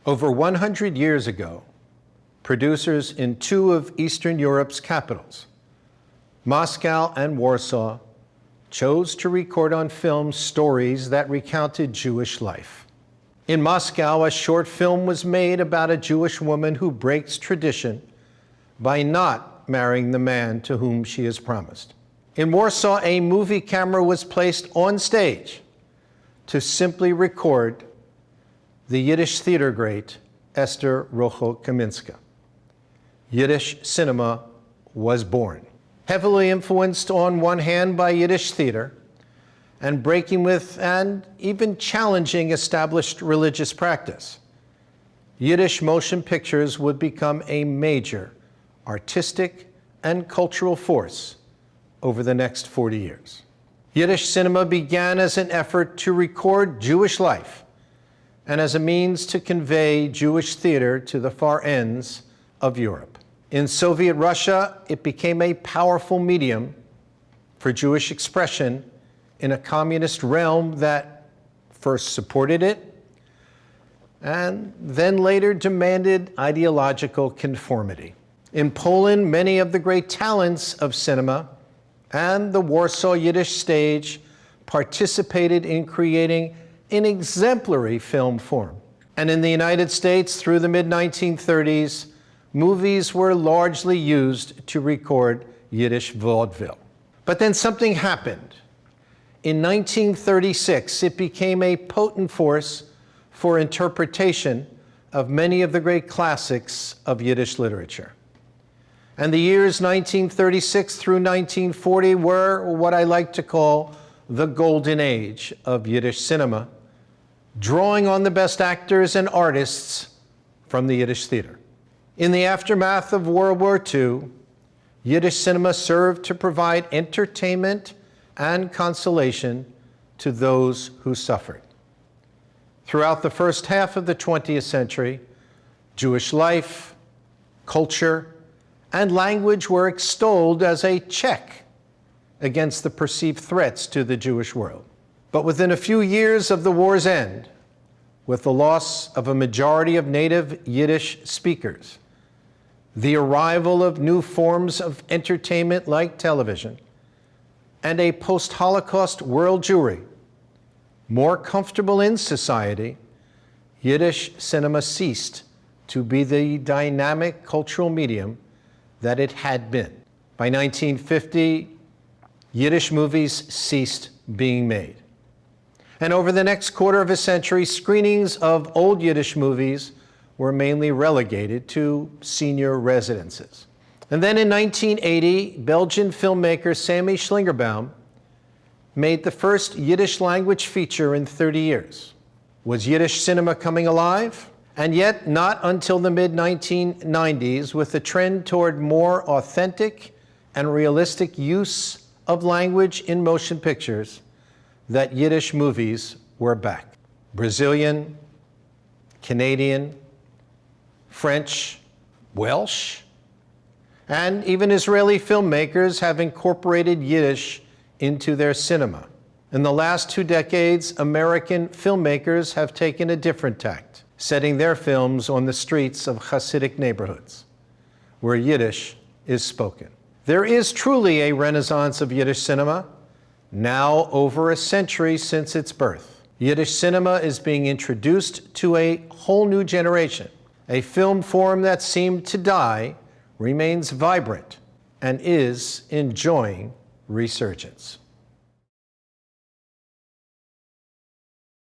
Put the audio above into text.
Over 100 years ago, producers in two of Eastern Europe's capitals, Moscow and Warsaw, chose to record on film stories that recounted Jewish life. In Moscow, a short film was made about a Jewish woman who breaks tradition by not marrying the man to whom she is promised. In Warsaw, a movie camera was placed on stage to simply record the Yiddish theater great Esther Rochel-Kaminska. Yiddish cinema was born. Heavily influenced on one hand by Yiddish theater and breaking with and even challenging established religious practice, Yiddish motion pictures would become a major artistic and cultural force over the next 40 years. Yiddish cinema began as an effort to record Jewish life and as a means to convey Jewish theater to the far ends of Europe. In Soviet Russia, it became a powerful medium for Jewish expression in a communist realm that first supported it and then later demanded ideological conformity. In Poland, many of the great talents of cinema and the Warsaw Yiddish stage participated in creating an exemplary film form. And in the United States, through the mid-1930s, movies were largely used to record Yiddish vaudeville. But then something happened. In 1936, it became a potent force for interpretation of many of the great classics of Yiddish literature. And the years 1936 through 1940 were what I like to call the golden age of Yiddish cinema, drawing on the best actors and artists from the Yiddish theater. In the aftermath of World War II, Yiddish cinema served to provide entertainment and consolation to those who suffered. Throughout the first half of the 20th century, Jewish life, culture, and language were extolled as a check against the perceived threats to the Jewish world. But within a few years of the war's end, with the loss of a majority of native Yiddish speakers, the arrival of new forms of entertainment like television, and a post-Holocaust world Jewry, more comfortable in society, Yiddish cinema ceased to be the dynamic cultural medium that it had been. By 1950, Yiddish movies ceased being made. And over the next quarter of a century, screenings of old Yiddish movies were mainly relegated to senior residences. And then in 1980, Belgian filmmaker Sammy Schlingerbaum made the first Yiddish language feature in 30 years. Was Yiddish cinema coming alive? And yet, not until the mid-1990s, with a trend toward more authentic and realistic use of language in motion pictures, that Yiddish movies were back. Brazilian, Canadian, French, Welsh, and even Israeli filmmakers have incorporated Yiddish into their cinema. In the last 2 decades, American filmmakers have taken a different tact, setting their films on the streets of Hasidic neighborhoods, where Yiddish is spoken. There is truly a renaissance of Yiddish cinema, now over a century since its birth. Yiddish cinema is being introduced to a whole new generation. A film form that seemed to die remains vibrant and is enjoying resurgence.